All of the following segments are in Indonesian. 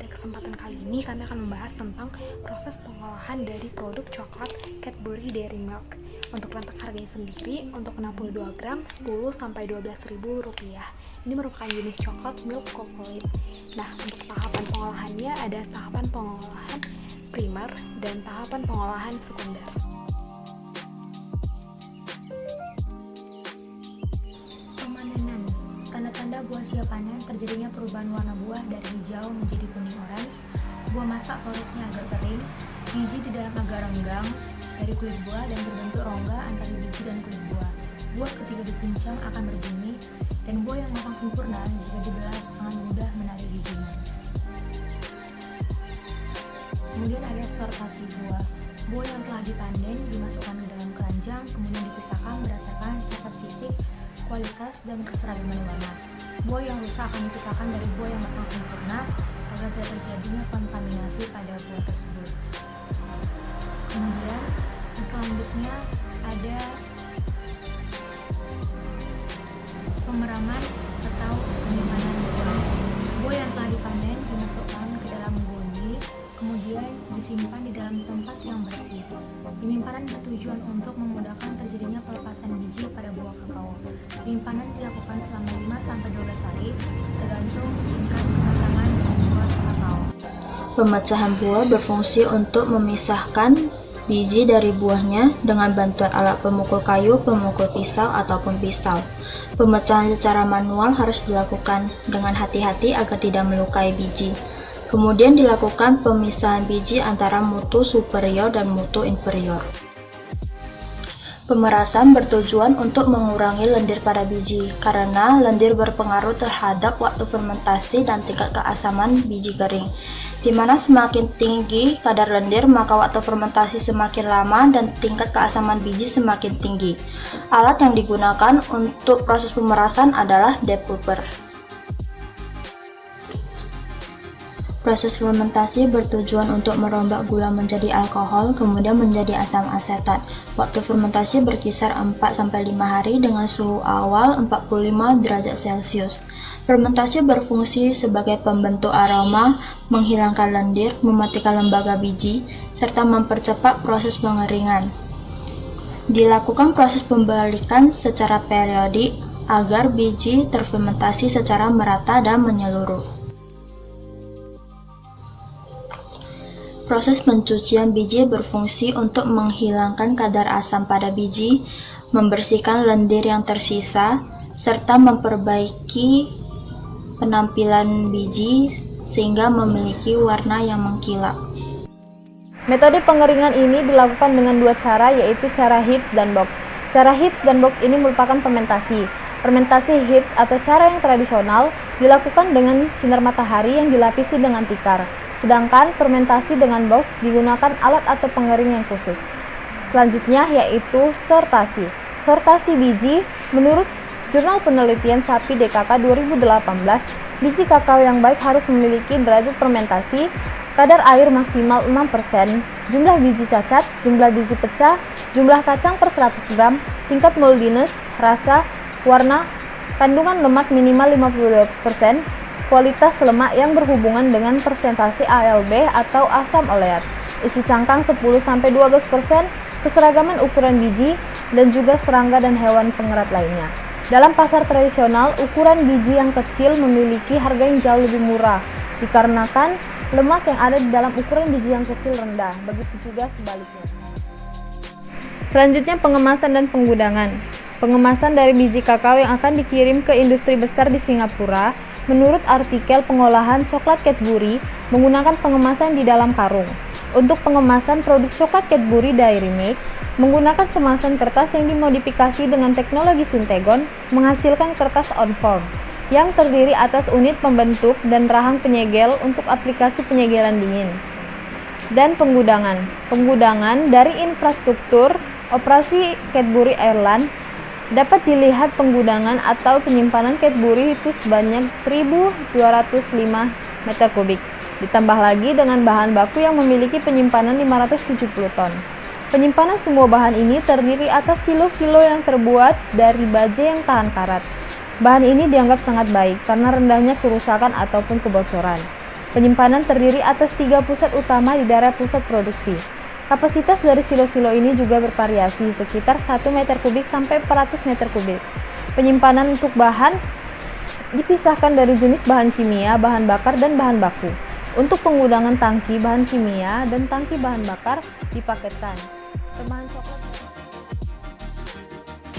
kesempatan kali ini kami akan membahas tentang proses pengolahan dari produk coklat Cadbury Dairy Milk. Untuk rentang harganya sendiri, untuk 62 gram 10-12 ribu rupiah. Ini merupakan jenis coklat milk chocolate. Nah, untuk tahapan pengolahannya ada tahapan pengolahan primer dan tahapan pengolahan sekunder. Pemanenan. Tanda-tanda buah siap panen terjadinya perubahan warna buah dari hijau menjadi kuning orange, buah masak porosnya agak kering, biji di dalam agak renggang dari kulit buah dan berbentuk rongga antara biji dan kulit buah. Buah ketika dipincang akan berbunyi, dan buah yang matang sempurna jika dibelah sangat mudah menarik bijinya. Kemudian ada sortasi buah. Buah yang telah dipanen dimasukkan ke dalam keranjang, kemudian dipisahkan berdasarkan cacat fisik, kualitas, dan keseragaman warna. Buah yang rusak akan dipisahkan dari buah yang matang sempurna agar tidak terjadinya kontaminasi pada buah tersebut. Kemudian yang selanjutnya ada pemeraman atau penyimpanan buah. Buah yang telah dipanen dimasukkan ke dalam goni, kemudian disimpan di dalam tempat yang bersih. Penyimpanan bertujuan untuk memudahkan terjadinya pelepasan biji pada buah kakao. Penyimpanan dilakukan selama 5-12 hari, tergantung tingkat kematangan buah kakao. Pemecahan buah berfungsi untuk memisahkan biji dari buahnya dengan bantuan alat pemukul kayu, pemukul pisau, ataupun pisau. Pemecahan secara manual harus dilakukan dengan hati-hati agar tidak melukai biji. Kemudian dilakukan pemisahan biji antara mutu superior dan mutu inferior. Pemerasan bertujuan untuk mengurangi lendir pada biji, karena lendir berpengaruh terhadap waktu fermentasi dan tingkat keasaman biji kering. Di mana semakin tinggi kadar lendir, maka waktu fermentasi semakin lama dan tingkat keasaman biji semakin tinggi. Alat yang digunakan untuk proses pemerasan adalah depulper. Proses fermentasi bertujuan untuk merombak gula menjadi alkohol, kemudian menjadi asam asetat. Waktu fermentasi berkisar 4-5 hari dengan suhu awal 45 derajat Celcius. Fermentasi berfungsi sebagai pembentuk aroma, menghilangkan lendir, mematikan lembaga biji, serta mempercepat proses pengeringan. Dilakukan proses pembalikan secara periodik agar biji terfermentasi secara merata dan menyeluruh. Proses pencucian biji berfungsi untuk menghilangkan kadar asam pada biji, membersihkan lendir yang tersisa, serta memperbaiki penampilan biji sehingga memiliki warna yang mengkilap. Metode pengeringan ini dilakukan dengan dua cara, yaitu cara Hibs dan Box. Cara Hibs dan Box ini merupakan fermentasi. Fermentasi Hibs atau cara yang tradisional dilakukan dengan sinar matahari yang dilapisi dengan tikar. Sedangkan fermentasi dengan box digunakan alat atau pengering yang khusus. Selanjutnya yaitu sortasi. Sortasi biji, menurut Jurnal Penelitian Sapi DKK 2018, biji kakao yang baik harus memiliki derajat fermentasi, kadar air maksimal 6%, jumlah biji cacat, jumlah biji pecah, jumlah kacang per 100 gram, tingkat moldiness, rasa, warna, kandungan lemak minimal 52%, kualitas lemak yang berhubungan dengan persentase ALB atau asam oleat, isi cangkang 10-12%, keseragaman ukuran biji, dan juga serangga dan hewan pengerat lainnya. Dalam pasar tradisional, ukuran biji yang kecil memiliki harga yang jauh lebih murah, dikarenakan lemak yang ada di dalam ukuran biji yang kecil rendah, begitu juga sebaliknya. Selanjutnya pengemasan dan penggudangan. Pengemasan dari biji kakao yang akan dikirim ke industri besar di Singapura, menurut artikel pengolahan coklat Cadbury, menggunakan pengemasan di dalam karung. Untuk pengemasan produk coklat Cadbury Dairy Milk, menggunakan kemasan kertas yang dimodifikasi dengan teknologi Syntegon, menghasilkan kertas on-form, yang terdiri atas unit pembentuk dan rahang penyegel untuk aplikasi penyegelan dingin. Dan penggudangan. Penggudangan dari infrastruktur operasi Cadbury Ireland, dapat dilihat penggudangan atau penyimpanan Cadbury itu sebanyak 1.205 meter kubik. Ditambah lagi dengan bahan baku yang memiliki penyimpanan 570 ton. Penyimpanan semua bahan ini terdiri atas silo-silo yang terbuat dari baja yang tahan karat. Bahan ini dianggap sangat baik karena rendahnya kerusakan ataupun kebocoran. Penyimpanan terdiri atas 3 pusat utama di daerah pusat produksi. Kapasitas dari silo-silo ini juga bervariasi, sekitar 1 meter kubik sampai 400 meter kubik. Penyimpanan untuk bahan dipisahkan dari jenis bahan kimia, bahan bakar, dan bahan baku. Untuk penggunaan tangki bahan kimia dan tangki bahan bakar dipaketkan. Remahan coklat.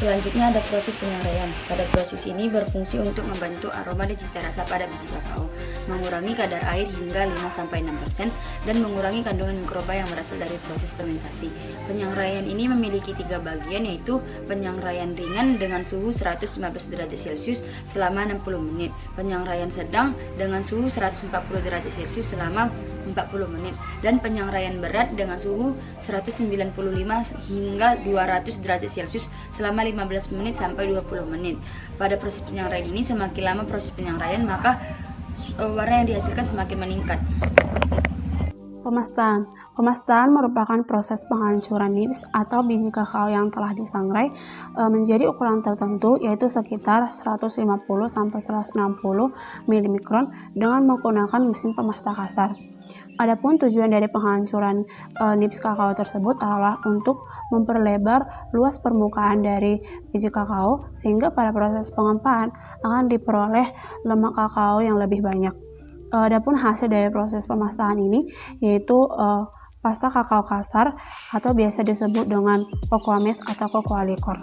Selanjutnya ada proses penyampaian. Pada proses ini berfungsi untuk membantu aroma dan cita rasa pada biji kakao, mengurangi kadar air hingga 5-6%, dan mengurangi kandungan mikroba yang berasal dari proses fermentasi. Penyangraian ini memiliki 3 bagian, yaitu penyangraian ringan dengan suhu 115 derajat Celcius selama 60 menit, penyangraian sedang dengan suhu 140 derajat Celcius selama 40 menit, dan penyangraian berat dengan suhu 195 hingga 200 derajat Celcius selama 15 menit sampai 20 menit. Pada proses penyangraian ini, semakin lama proses penyangraian, maka warna yang dihasilkan semakin meningkat. Pemastaan. Pemastaan merupakan proses penghancuran nips atau biji kakao yang telah disangrai menjadi ukuran tertentu, yaitu sekitar 150-160 mm dengan menggunakan mesin pemasta kasar. Adapun tujuan dari penghancuran nips kakao tersebut adalah untuk memperlebar luas permukaan dari biji kakao, sehingga pada proses pengempaan akan diperoleh lemak kakao yang lebih banyak. Adapun hasil dari proses pemastaan ini yaitu pasta kakao kasar atau biasa disebut dengan cocoa mash atau cocoa liquor.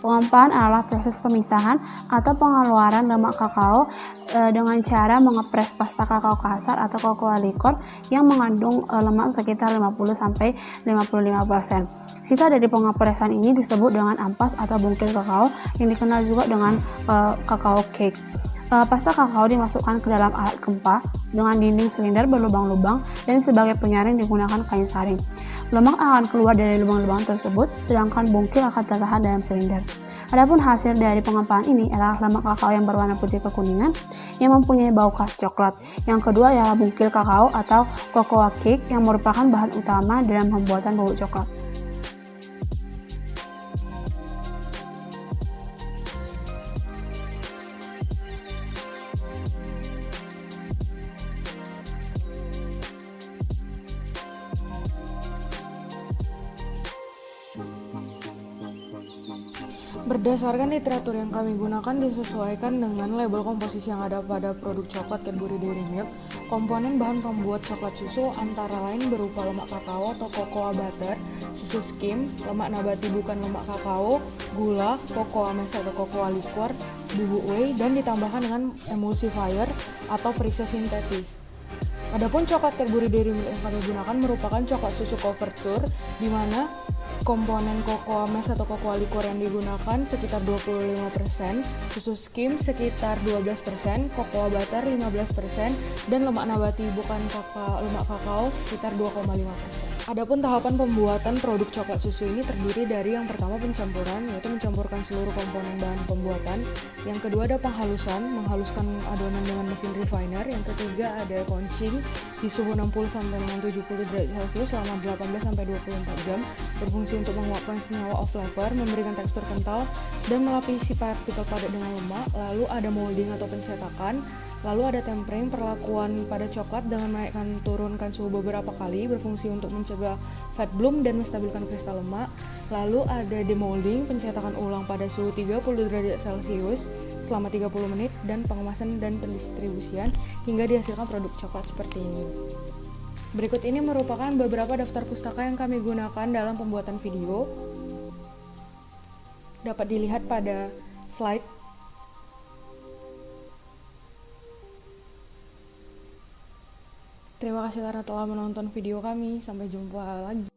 Pengempaan adalah proses pemisahan atau pengeluaran lemak kakao dengan cara mengepres pasta kakao kasar atau cocoa liquor yang mengandung lemak sekitar 50-55%. Sisa dari pengepresan ini disebut dengan ampas atau bungkil kakao yang dikenal juga dengan kakao cake. Pasta kakao dimasukkan ke dalam alat gempa dengan dinding silinder berlubang-lubang dan sebagai penyaring digunakan kain saring. Lemak akan keluar dari lubang-lubang tersebut, sedangkan bungkil akan tertahan dalam silinder. Adapun hasil dari pengempaan ini adalah lemak kakao yang berwarna putih kekuningan yang mempunyai bau khas coklat. Yang kedua ialah bungkil kakao atau cocoa cake yang merupakan bahan utama dalam pembuatan bubuk coklat. Berdasarkan literatur yang kami gunakan disesuaikan dengan label komposisi yang ada pada produk coklat Cadbury Dairy Milk. Komponen bahan pembuat coklat susu antara lain berupa lemak kakao atau cocoa butter, susu skim, lemak nabati bukan lemak kakao, gula, cocoa mash atau cocoa liquor, bubuk whey, dan ditambahkan dengan emulsifier atau perisai sintetis. Adapun coklat Cadbury Dairy Milk yang kami gunakan merupakan coklat susu couverture, di mana komponen cocoa mash atau cocoa liquor yang digunakan sekitar 25%, susu skim sekitar 12%, cocoa butter 15%, dan lemak nabati bukan lemak kakao sekitar 2,5%. Adapun tahapan pembuatan produk coklat susu ini terdiri dari yang pertama pencampuran, yaitu mencampurkan seluruh komponen bahan pembuatan. Yang kedua ada penghalusan, menghaluskan adonan dengan mesin refiner. Yang ketiga ada launching di suhu 60 sampai dengan 70 derajat Celcius selama 18 sampai 24 jam, berfungsi untuk menguapkan senyawa off flavor, memberikan tekstur kental, dan melapisi partikel padat dengan lemak. Lalu ada molding atau pencetakan. Lalu ada tempering, perlakuan pada coklat dengan menaikkan turunkan suhu beberapa kali, berfungsi untuk mencegah fat bloom dan menstabilkan kristal lemak. Lalu ada demolding, pencetakan ulang pada suhu 30 derajat Celcius selama 30 menit, dan pengemasan dan pendistribusian hingga dihasilkan produk coklat seperti ini. Berikut ini merupakan beberapa daftar pustaka yang kami gunakan dalam pembuatan video. Dapat dilihat pada slide. Terima kasih karena telah menonton video kami. Sampai jumpa lagi.